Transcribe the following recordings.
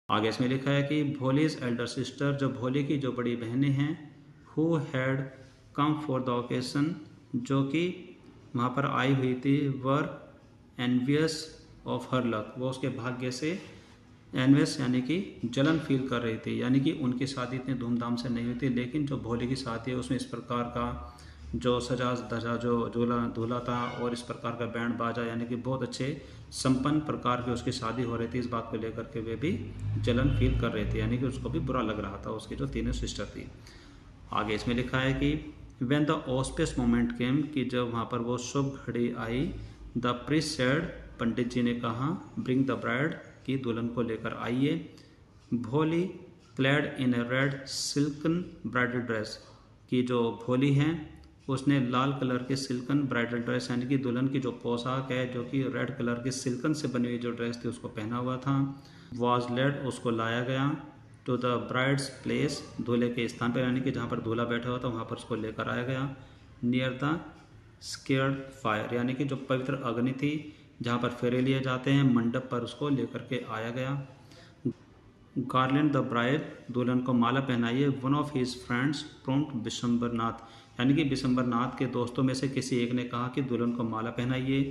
आगे इसमें लिखा है कि भोलीज एल्डर सिस्टर, जो भोली की जो बड़ी बहनें हैं, who had come for the occasion, जो कि वहाँ पर आई हुई थी, वर एनवियस ऑफ हर लक, वो उसके भाग्य से एनवियस यानी कि जलन फील कर रही थी, यानी कि उनकी शादी इतनी धूमधाम से नहीं हुई थी, लेकिन जो भोली की शादी है उसमें इस प्रकार का जो सजा धजा जो दूल्हा दूल्हा था और इस प्रकार का बैंड बाजा, यानी कि बहुत अच्छे संपन्न प्रकार की उसकी शादी हो रही थी, इस बात को लेकर के वे भी जलन फील कर रहे थे, यानी कि उसको भी बुरा लग रहा था, उसकी जो तीनों सिस्टर थी। आगे इसमें लिखा है कि व्हेन द ऑस्पिस मोमेंट केम, कि जब वहाँ पर वो शुभ घड़ी आई, द प्रीस्ट सेड, पंडित जी ने कहा, ब्रिंग द ब्राइड, की दुल्हन को लेकर आइए। भोली क्लैड इन ए रेड सिल्कन ब्राइडल ड्रेस, की जो भोली हैं उसने लाल कलर की सिल्कन ब्राइडल ड्रेस यानी कि दुल्हन की जो पोशाक है जो कि रेड कलर की सिल्कन से बनी हुई जो ड्रेस थी उसको पहना हुआ था। वॉज लेड, उसको लाया गया टू द ब्राइड्स प्लेस, दूल्हे के स्थान पर, यानी कि जहाँ पर दूल्हा बैठा हुआ था वहाँ पर उसको लेकर आया गया। नियर द स्केर्ड फायर, यानी कि जो पवित्र अग्नि थी जहाँ पर फेरे लिए जाते हैं, मंडप पर उसको लेकर के आया गया। गार्लैंड द ब्राइड, दुल्हन को माला पहनाइए। One of his friends prompt Bishambar Nath, यानी कि बिशंबर नाथ के दोस्तों में से किसी एक ने कहा कि दुल्हन को माला पहनाइए।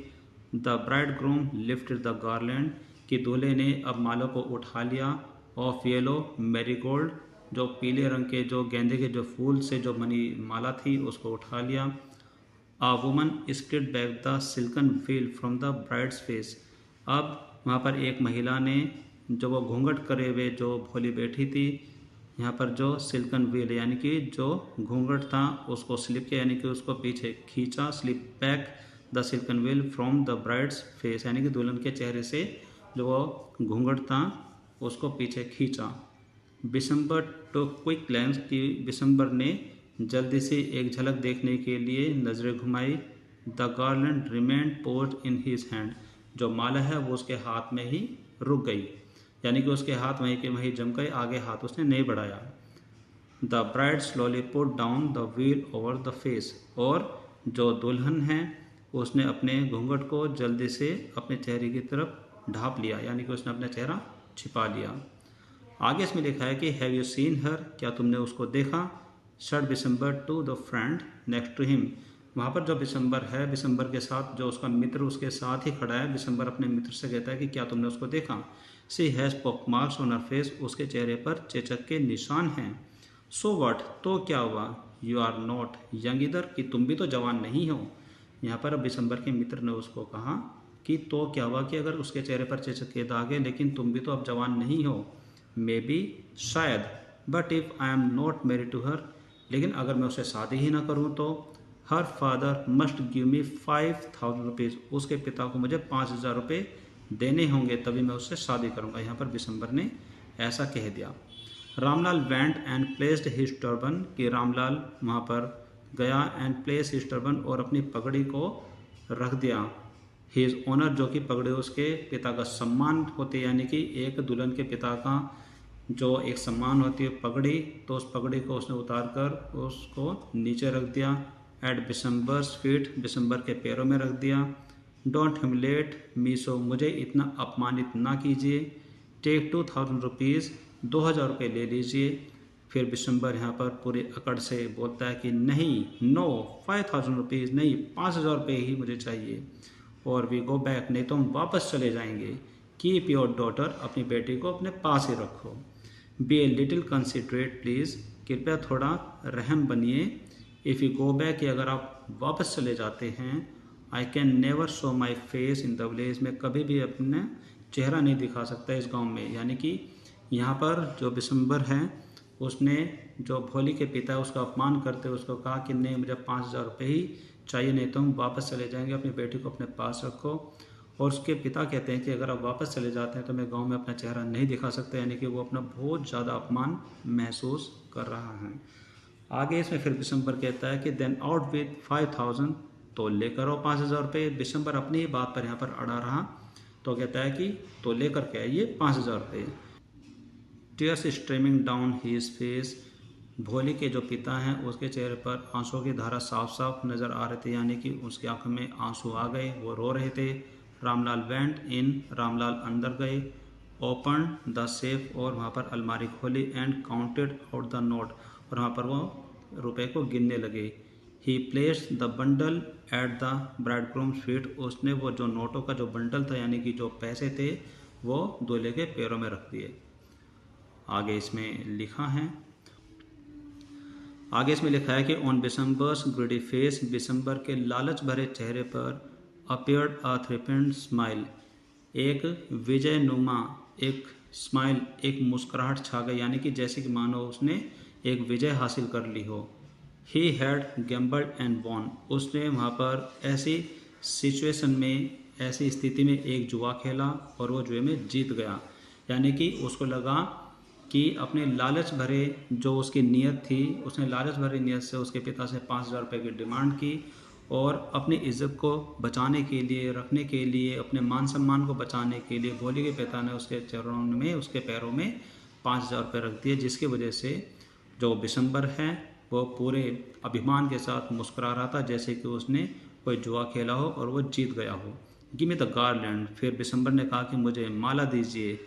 The bride groom lifted the garland, कि दूल्हे ने अब माला को उठा लिया। ऑफ येलो मैरीगोल्ड, जो पीले रंग के जो गेंदे के जो फूल से जो बनी माला थी उसको उठा लिया। A woman straight back the silken veil from the bride's face, अब वहाँ पर एक महिला ने जो वो घूंघट करे हुए जो भोली बैठी थी, यहाँ पर जो सिल्कन वेल यानी कि जो घूंघट था उसको स्लिप किया, यानी कि उसको पीछे खींचा। Slip back the silken veil from the bride's face, यानी कि दुल्हन के चेहरे से जो वो घूंघट था उसको पीछे खींचा। बिशंबर टू क्विक ग्लैंस, की बिशंबर ने जल्दी से एक झलक देखने के लिए नजरें घुमाई। The garland remained posed in his hand, जो माला है वो उसके हाथ में ही रुक गई, यानी कि उसके हाथ वहीं के वहीं जम गए, आगे हाथ उसने नहीं बढ़ाया। The bride slowly put down the wheel over the face, और जो दुल्हन है उसने अपने घूंघट को जल्दी से अपने चेहरे की तरफ ढांप लिया, यानी कि उसने अपना चेहरा छिपा लिया। आगे इसमें लिखा है कि हैव यू सीन हर, क्या तुमने उसको देखा। Shut Bishambar to the friend next to him, वहाँ पर जो बिशंबर है, बिशंबर के साथ जो उसका मित्र उसके साथ ही खड़ा है, बिशंबर अपने मित्र से कहता है कि क्या तुमने उसको देखा। She has pock marks on her face, उसके चेहरे पर चेचक के निशान हैं। सो वट, तो क्या हुआ। यू आर नॉट यंग इधर, कि तुम भी तो जवान नहीं हो। यहाँ पर अब बिशंबर के मित्र ने उसको कहा कि तो क्या हुआ कि अगर उसके चेहरे पर चेचक के दाग है लेकिन तुम भी तो अब जवान नहीं हो। मे बी, शायद, but if I am not married to her, लेकिन अगर मैं उससे शादी ही ना करूँ तो। Her father must give me 5000 rupees, उसके पिता को मुझे 5000 रुपये देने होंगे तभी मैं उससे शादी करूँगा। यहाँ पर बिशंबर ने ऐसा कह दिया। Ramlal went and placed his turban, कि रामलाल वहाँ पर गया एंड प्लेस हिज टर्बन, और अपनी पगड़ी को रख दिया। हिज ऑनर, जो कि पगड़ी उसके पिता का सम्मान होती है, यानी कि एक दुल्हन के पिता का जो एक सम्मान होती है पगड़ी, तो उस पगड़ी को उसने उतार कर उसको नीचे रख दिया। एट बिशंबर्स फीट, बिशंबर के पैरों में रख दिया। डोंट ह्यूमिलेट मी सो, मुझे इतना अपमानित ना कीजिए। टेक 2000 रुपीज़, 2000 रुपये ले लीजिए। फिर बिशंबर यहाँ पर पूरी अकड़ से बोलता है कि नहीं, नो, 5000 रुपीज़ नहीं, 5000 रुपये ही मुझे चाहिए। और वी गो बैक, नहीं तो हम वापस चले जाएंगे। कीप योर डॉटर, अपनी बेटी को अपने पास ही रखो। Be a little considerate please, कृपया थोड़ा रहम बनिए। इफ़ यू गो बैक, कि अगर आप वापस चले जाते हैं। I can never show my face in the village, मैं कभी भी अपना चेहरा नहीं दिखा सकता इस गांव में। यानी कि यहाँ पर जो बिशंबर है उसने जो भोली के पिता है उसका अपमान करते हुए उसको कहा कि नहीं, मुझे 5000 रुपये ही चाहिए, नहीं तो हम वापस चले जाएंगे, अपनी बेटी को अपने पास रखो। और उसके पिता कहते हैं कि अगर आप वापस चले जाते हैं तो मैं गांव में अपना चेहरा नहीं दिखा सकता, यानी कि वो अपना बहुत ज़्यादा अपमान महसूस कर रहा है। आगे इसमें फिर बिशंबर कहता है कि देन आउट विद 5000, तो लेकर आओ 5000 रुपये। बिशंबर अपनी ही बात पर यहाँ पर अड़ा रहा, तो कहता है कि तो लेकर के आइए 5000 रुपये। Tears streaming down his face, Bholi के जो पिता हैं उसके चेहरे पर आंसुओं की धारा साफ साफ नज़र आ रही थी, यानी कि उसकी आंखों में आंसू आ गए, वो रो रहे थे। रामलाल वेंट इन, रामलाल अंदर गए। ओपन द सेफ और वहाँ पर अलमारी खोली and counted out the note और वहाँ पर वो रुपए को गिनने लगे। He placed the bundle at the bridegroom's feet, उसने वो जो नोटों का जो बंडल था यानी कि जो पैसे थे वो दूल्हे के पैरों में रख दिए। आगे इसमें लिखा है कि ऑन बिसम्बर्स ग्रीडी फेस, बिसम्बर के लालच भरे चेहरे पर अपीयर्ड अ थ्रिपेंड स्माइल, एक विजय नुमा एक स्माइल, एक मुस्कुराहट छा गई यानी कि जैसे कि मानो उसने एक विजय हासिल कर ली हो। He had gambled and won, उसने वहाँ पर ऐसी सिचुएशन में, ऐसी स्थिति में एक जुआ खेला और वो जुए में जीत गया। यानी कि उसको लगा कि अपने लालच भरे जो उसकी नीयत थी, उसने लालच भरी नीयत से उसके पिता से 5,000 रुपये की डिमांड की और अपनी इज्जत को बचाने के लिए, रखने के लिए, अपने मान सम्मान को बचाने के लिए भोली के पिता ने उसके चरणों में, उसके पैरों में 5,000 रुपये रख दिए, जिसकी वजह से जो बिसम्बर है वो पूरे अभिमान के साथ मुस्कुरा रहा था जैसे कि उसने कोई जुआ खेला हो और वो जीत गया हो। गिव मी द गार्लैंड, फिर बिसम्बर ने कहा कि मुझे माला दीजिए।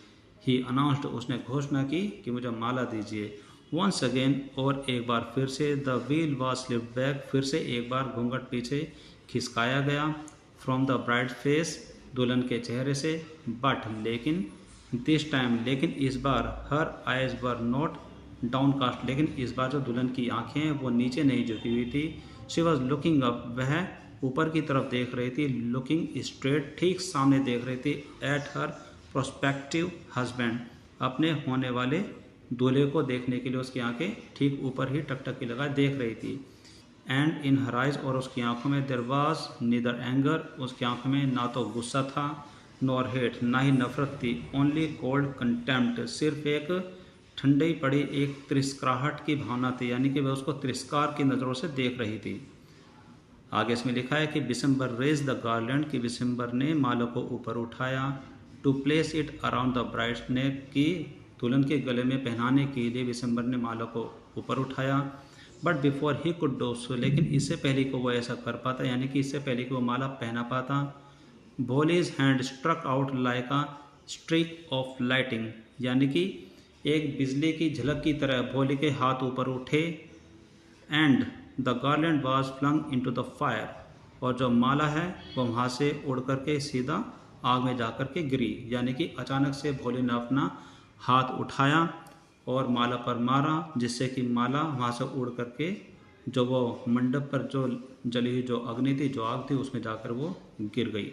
ही अनाउंस्ड, उसने घोषणा की कि मुझे माला दीजिए। वंस अगेन, और एक बार फिर से, the wheel was slipped back, फिर से एक बार घूंघट पीछे खिसकाया गया। फ्रॉम द ब्राइड फेस, दुल्हन के चेहरे से। बट लेकिन, दिस टाइम, लेकिन इस बार, her eyes were not downcast, लेकिन इस बार जो दुल्हन की आंखें हैं वो नीचे नहीं झुकी हुई थी। शी वॉज लुकिंग अप, वह ऊपर की तरफ देख रही थी। लुकिंग स्ट्रेट, ठीक सामने देख रही थी। एट हर प्रोस्पेक्टिव हस्बैंड, अपने होने वाले दूल्हे को देखने के लिए उसकी आंखें ठीक ऊपर ही टकटकी लगाए देख रही थी। एंड इन हर आइज, और उसकी आंखों में, देयर वाज नीदर एंगर, उसकी आंखों में ना तो गुस्सा था नॉर हेट, ना ही नफरत थी। ओनली कोल्ड कंटेम्प्ट, सिर्फ एक ठंडी पड़ी एक तिरस्कराहट की भावना थी, यानी कि वह उसको तिरस्कार की नज़रों से देख रही थी। आगे इसमें लिखा है कि बिसम्बर रेज द गार्लैंड, कि बिसम्बर ने माला को ऊपर उठाया। To place it around the bride's neck, की दुल्हन के गले में पहनाने के लिए बिसम्बर ने माला को ऊपर उठाया। But before he could do so, लेकिन इससे पहले को वो ऐसा कर पाता, यानी कि इससे पहले कि वो माला पहना पाता, Bholi's hand struck out like a streak of lightning, यानी कि एक बिजली की झलक की तरह भोली के हाथ ऊपर उठे। And the garland was flung into the fire, और जो माला है वो वहाँ से उड़ करके सीधा आग में जा कर के गिरी, यानी कि अचानक से भोले ने अपना हाथ उठाया और माला पर मारा, जिससे कि माला वहाँ से उड़ करके जो वो मंडप पर जो जली हुई जो अग्नि थी, जो आग थी, उसमें जाकर वो गिर गई।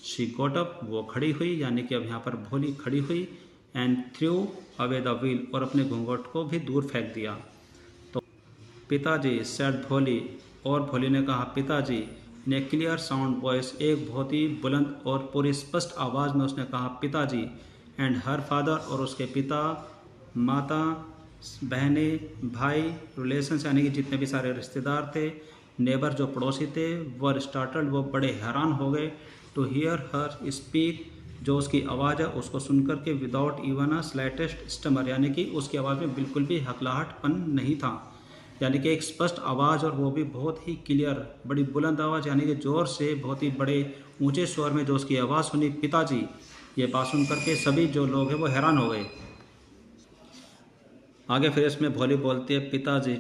शी गॉट अप, वो खड़ी हुई, यानी कि अब यहाँ पर भोली खड़ी हुई। And through away the wheel, और अपने घूंघट को भी दूर फेंक दिया। तो पिताजी सेड भोली, और भोली ने कहा पिताजी। ने क्लियर साउंड वॉइस, एक बहुत ही बुलंद और पूरी स्पष्ट आवाज़ में उसने कहा पिताजी। एंड हर फादर, और उसके पिता, माता, बहनें, भाई, रिलेशंस यानी कि जितने भी सारे रिश्तेदार थे, नेबर जो पड़ोसी थे, वर स्टार्टल्ड, वो बड़े हैरान हो गए। टू हियर हर स्पीक, जो उसकी आवाज़ है उसको सुनकर के, विदाउट इवन अ स्लाइटेस्ट स्टमर, यानी कि उसकी आवाज़ में बिल्कुल भी हकलाहटपन नहीं था, यानी कि एक स्पष्ट आवाज़, और वो भी बहुत ही क्लियर, बड़ी बुलंद आवाज़, यानी कि ज़ोर से, बहुत ही बड़े ऊंचे स्वर में जो उसकी आवाज़ सुनी पिताजी। ये बात सुन करके सभी जो लोग हैं वो हैरान हो गए। आगे फिर इसमें भोली बोलती है पिताजी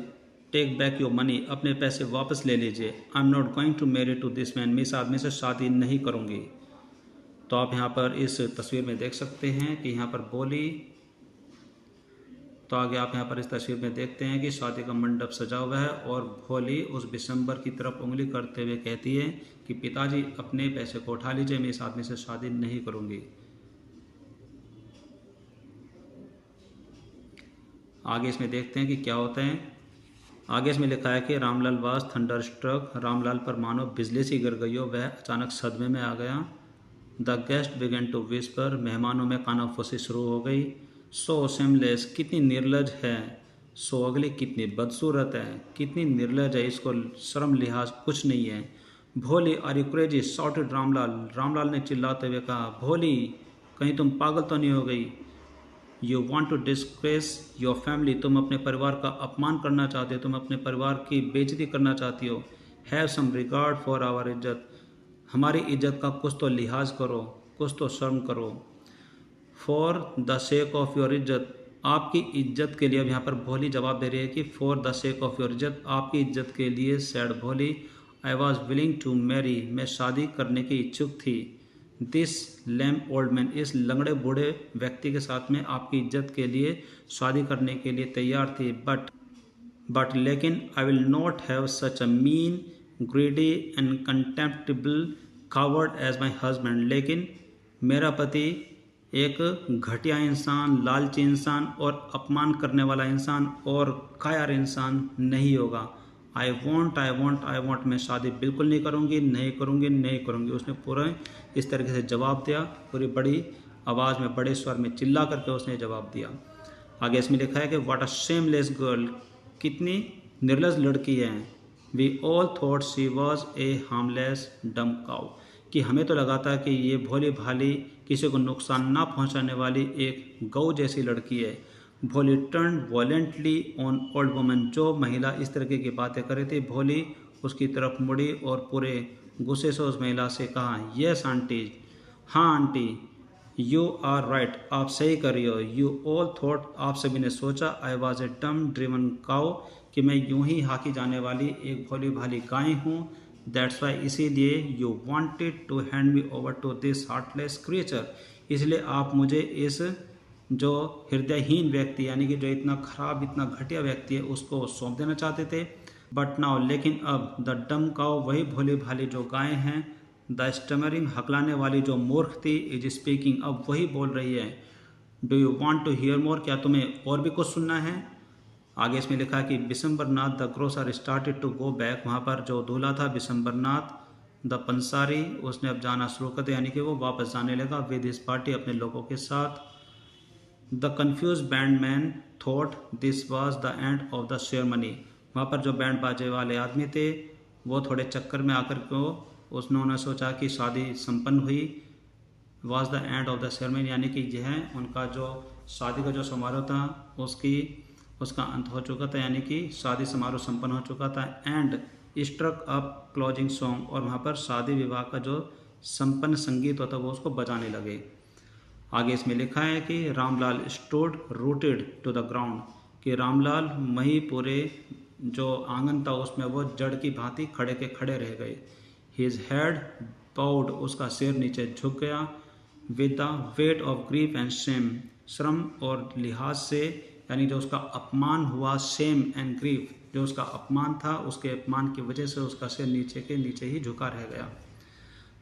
टेक बैक योर मनी, अपने पैसे वापस ले लीजिए। I am not going to marry to this man, मैं इस आदमी से शादी नहीं करूँगी। तो आप यहाँ पर इस तस्वीर में देख सकते हैं कि यहाँ पर बोली, तो आगे आप यहाँ पर इस तस्वीर में देखते हैं कि शादी का मंडप सजा हुआ है और भोली उस बिसम्बर की तरफ उंगली करते हुए कहती है कि पिताजी अपने पैसे को उठा लीजिए, मैं इस आदमी से शादी नहीं करूँगी। आगे इसमें देखते हैं कि क्या होता है। आगे इसमें लिखा है कि Ramlal was thunder struck, Ramlal पर मानो बिजली सी गिर गई हो, वह अचानक सदमे में आ गया। The guest began to whisper, मेहमानों में कानाफूसी शुरू हो गई। सो शेमलेस, कितनी निर्लज है। सो अगली, कितनी बदसूरत है, कितनी निर्लज है, इसको शर्म लिहाज कुछ नहीं है। Bholi are you crazy, shouted Ramlal, Ramlal ने चिल्लाते हुए कहा भोली कहीं तुम पागल तो नहीं हो गई। You want to disgrace your family, तुम अपने परिवार का अपमान करना चाहते हो, तुम अपने परिवार की बेइज्जती करना चाहती हो। Have some regard for our izzat, हमारी इज्जत का कुछ तो लिहाज करो, कुछ तो शर्म करो। For the sake of your izzat, आपकी इज्जत के लिए। अब यहाँ पर भोली जवाब दे रही है कि for the sake of your izzat, आपकी इज्जत के लिए। Said Bholi, I was willing to marry, मैं शादी करने की इच्छुक थी। दिस लेम ओल्ड मैन, इस लंगड़े बूढ़े व्यक्ति के साथ में आपकी इज्जत के लिए शादी करने के लिए तैयार थी। बट लेकिन I will not have such a mean greedy and contemptible coward as my husband, लेकिन मेरा पति एक घटिया इंसान, लालची इंसान और अपमान करने वाला इंसान और कायर इंसान नहीं होगा। आई वॉन्ट, मैं शादी बिल्कुल नहीं करूँगी। उसने पूरा इस तरीके से जवाब दिया, पूरी बड़ी आवाज़ में, बड़े स्वर में चिल्ला करके उसने जवाब दिया। आगे इसमें लिखा है कि व्हाट अ शेमलेस गर्ल, कितनी निर्लज लड़की है। We all thought she was a harmless dumb cow, कि हमें तो लगा था कि ये भोली भाली, किसी को नुकसान ना पहुंचाने वाली एक गौ जैसी लड़की है। भोली turn voluntarily on old woman, जो महिला इस तरीके की बातें कर रही थी, भोली उसकी तरफ मुड़ी और पूरे गुस्से से उस महिला से कहा, यस आंटी, हाँ आंटी, यू आर राइट, आप सही कर रही हो। यू ऑल थॉट, आप सभी ने सोचा, आई वॉज ए डम ड्रिवन काउ, कि मैं यूं ही हाकी जाने वाली एक भोली भाली गाय हूँ। दैट्स वाई, इसीलिए you wanted to hand me over to this heartless creature, इसलिए आप मुझे इस जो हृदयहीन व्यक्ति, यानी कि जो इतना खराब, इतना घटिया व्यक्ति है, उसको सौंप देना चाहते थे। बट नाउ, लेकिन अब, द डम काउ, वही भोली भाली जो गाय हैं, द स्टमरिंग, हकलाने वाली जो मूर्ख थी, इज स्पीकिंग, अब वही बोल रही है। Do you want to hear more, क्या तुम्हें और भी कुछ सुनना है। आगे इसमें लिखा है कि Bishambarnath the grocer started to go back, वहाँ पर जो दूल्हा था बिशंबरनाथ द पंसारी, उसने अब जाना शुरू कर दिया, यानी कि वो वापस जाने लगा विद हिज पार्टी, अपने लोगों के साथ। The confuse band man thought this was the end of the ceremony, वहाँ पर जो बैंड बाजे वाले आदमी थे वो थोड़े चक्कर में आकर को उन्होंने सोचा कि शादी संपन्न हुई। Was the end of the ceremony, यानी कि यह उनका जो शादी का जो समारोह था उसका अंत हो चुका था, यानी कि शादी समारोह संपन्न हो चुका था। And struck up closing song, और वहाँ पर शादी विवाह का जो संपन्न संगीत होता वो उसको बजाने लगे। आगे इसमें लिखा है कि Ramlal stood rooted to the ground, कि रामलाल वहीं पूरे जो आंगन था उसमें वो जड़ की भांति खड़े के खड़े रह गए। हिज हेड बाउड, उसका सिर नीचे झुक गया। With the weight of grief and Shem, श्रम और लिहाज से, यानी जो उसका अपमान हुआ, शेम एंड ग्रीफ, जो उसका अपमान था, उसके अपमान की वजह से उसका सिर नीचे के नीचे ही झुका रह गया।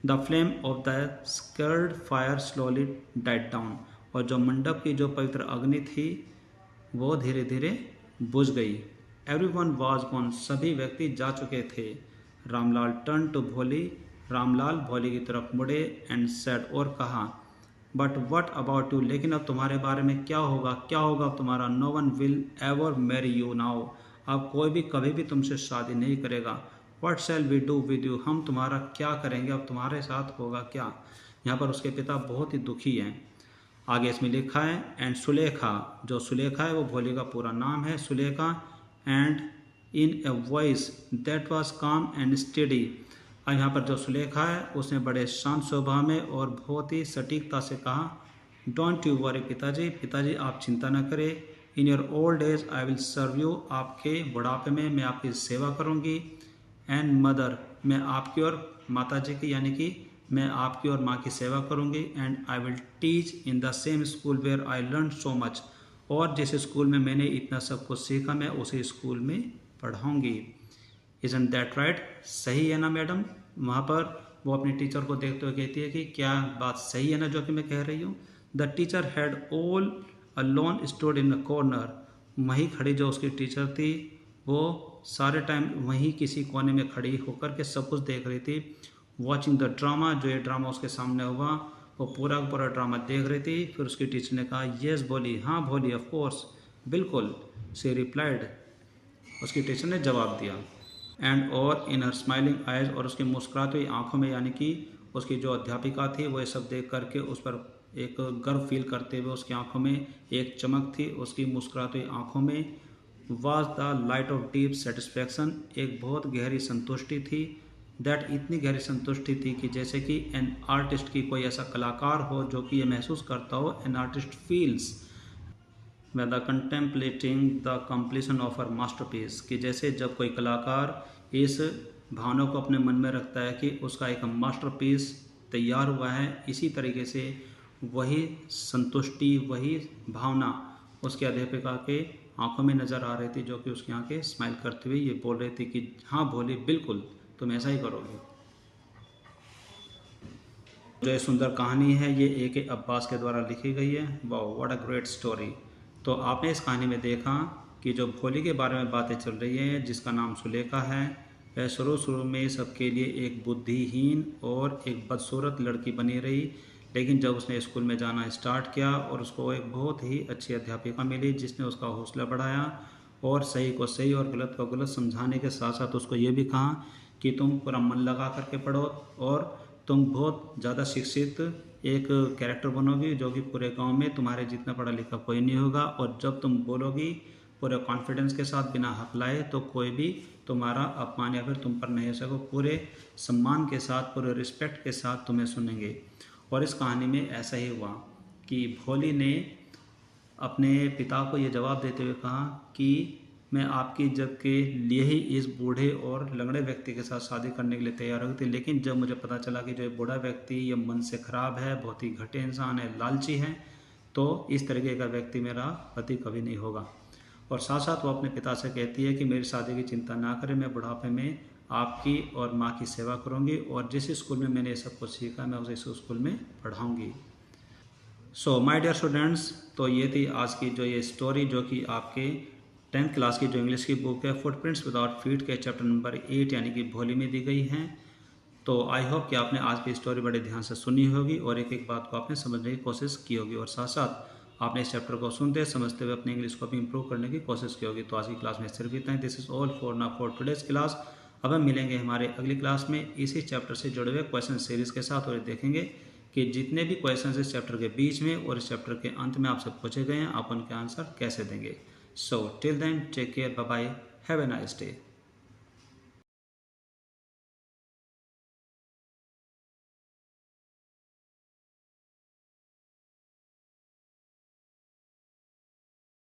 The flame of the scared fire slowly died down, और जो मंडप की जो पवित्र अग्नि थी वो धीरे धीरे बुझ गई। एवरीवन वाज गॉन, सभी व्यक्ति जा चुके थे। रामलाल टर्न टू भोली, रामलाल भोली की तरफ मुड़े एंड सेड, और कहा, बट वट अबाउट यू, लेकिन अब तुम्हारे बारे में क्या होगा अब तुम्हारा। No one will ever marry you now, अब कोई भी कभी भी तुमसे शादी नहीं करेगा। What shall we do with you, हम तुम्हारा क्या करेंगे, अब तुम्हारे साथ होगा क्या। यहाँ पर उसके पिता बहुत ही दुखी हैं। आगे इसमें लिखा है एंड सुलेखा, जो सुलेखा है वो भोली का पूरा नाम है, Sulekha. And in a voice that was काम एंड स्टेडी, और यहाँ पर जो सुलेखा है उसने बड़े शांत स्वभाव में और बहुत ही सटीकता से कहा, डोंट यू वरी पिताजी आप चिंता न करें। In your old age I will serve you, आपके बुढ़ापे में मैं आपकी सेवा करूँगी। एंड मदर, मैं आपकी और माता जी की, यानी कि मैं आपकी और माँ की सेवा करूँगी। And I will teach in the same school where I learn so much, और जिस स्कूल में मैंने इतना सब कुछ सीखा मैं उसी स्कूल में पढ़ाऊँगी। इज़न्ट दैट राइट, सही है ना मैडम। वहाँ पर वो अपने टीचर को देखते हुए कहती है कि क्या बात सही है ना जो कि मैं कह रही हूँ। The teacher had all alone stood in a corner, वहीं खड़ी जो उसकी टीचर थी वो सारे टाइम वहीं किसी कोने में खड़ी होकर के सब कुछ देख रही थी। वॉचिंग द ड्रामा, जो ये ड्रामा उसके सामने हुआ वो पूरा पूरा ड्रामा देख रही थी। फिर उसकी टीचर ने कहा, यस भोली, हाँ भोली, ऑफ कोर्स, बिल्कुल, शी रिप्लाइड, उसकी टीचर ने जवाब दिया। एंड और इन हर स्माइलिंग आइज, और उसकी मुस्कुराती हुई आंखों में, यानी कि उसकी जो अध्यापिका थी वो ये सब देख करके उस पर एक गर्व फील करते हुए उसकी आंखों में एक चमक थी, उसकी मुस्कुराती हुई आंखों में was the light of deep satisfaction, एक बहुत गहरी संतुष्टि थी। दैट इतनी गहरी संतुष्टि थी कि जैसे कि एन आर्टिस्ट की कोई ऐसा कलाकार हो जो कि ये महसूस करता हो, an artist feels the contemplating the completion of her masterpiece, कि जैसे जब कोई कलाकार इस भावना को अपने मन में रखता है कि उसका एक मास्टरपीस तैयार हुआ है, इसी तरीके से वही संतुष्टि, वही भावना उसके अध्यापिका के आंखों में नज़र आ रही थी, जो कि उसकी आंखें स्माइल करते हुए ये बोल रही थी कि हाँ भोले, बिल्कुल तुम ऐसा ही करोगे। जो ये सुंदर कहानी है ये ए.के. अब्बास के द्वारा लिखी गई है। Wow, what a great story. तो आपने इस कहानी में देखा कि जो भोली के बारे में बातें चल रही है, जिसका नाम सुलेखा है, वह शुरू में सबके लिए एक बुद्धिहीन और एक बदसूरत लड़की बनी रही, लेकिन जब उसने स्कूल में जाना स्टार्ट किया और उसको एक बहुत ही अच्छी अध्यापिका मिली जिसने उसका हौसला बढ़ाया और सही को सही और गलत को गलत समझाने के साथ साथ उसको ये भी कहा कि तुम पूरा मन लगा करके पढ़ो और तुम बहुत ज़्यादा शिक्षित एक कैरेक्टर बनोगी, जो कि पूरे गांव में तुम्हारे जितना पढ़ा लिखा कोई नहीं होगा, और जब तुम बोलोगी पूरे कॉन्फिडेंस के साथ बिना हकलाए तो कोई भी तुम्हारा अपमान या फिर तुम पर नहीं हो सको, पूरे सम्मान के साथ, पूरे रिस्पेक्ट के साथ तुम्हें सुनेंगे। और इस कहानी में ऐसा ही हुआ कि भोली ने अपने पिता को ये जवाब देते हुए कहा कि मैं आपकी इज्जत के लिए ही इस बूढ़े और लंगड़े व्यक्ति के साथ शादी करने के लिए तैयार हो गई थी, लेकिन जब मुझे पता चला कि जो ये बूढ़ा व्यक्ति ये मन से खराब है, बहुत ही घटे इंसान है, लालची है, तो इस तरीके का व्यक्ति मेरा पति कभी नहीं होगा। और साथ साथ वो अपने पिता से कहती है कि मेरी शादी की चिंता ना करें, मैं बुढ़ापे में आपकी और माँ की सेवा करूँगी और जिस स्कूल में मैंने ये सब कुछ सीखा मैं उसे इस स्कूल में पढ़ाऊँगी। सो माय डियर स्टूडेंट्स, तो ये थी आज की जो ये स्टोरी, जो कि आपके 10th क्लास की जो इंग्लिश की बुक है फुटप्रिंट्स विदाउट फीट के चैप्टर नंबर 8 यानी कि भोली में दी गई है। तो आई होप कि आपने आज की स्टोरी बड़े ध्यान से सुनी होगी और एक एक बात को आपने समझने की कोशिश की होगी, और साथ साथ आपने इस चैप्टर को सुनते समझते हुए अपनी इंग्लिश को भी इंप्रूव करने की कोशिश की होगी। तो आज की क्लास में सिर्फ इतना ही। This is all for now for today's class. अब हम मिलेंगे हमारे अगली क्लास में इसी चैप्टर से जुड़े हुए क्वेश्चन सीरीज के साथ, और देखेंगे कि जितने भी क्वेश्चन इस चैप्टर के बीच में और इस चैप्टर के अंत में आपसे पूछे गए हैं आप उनके आंसर कैसे देंगे। So till then take care, bye bye, have a nice day.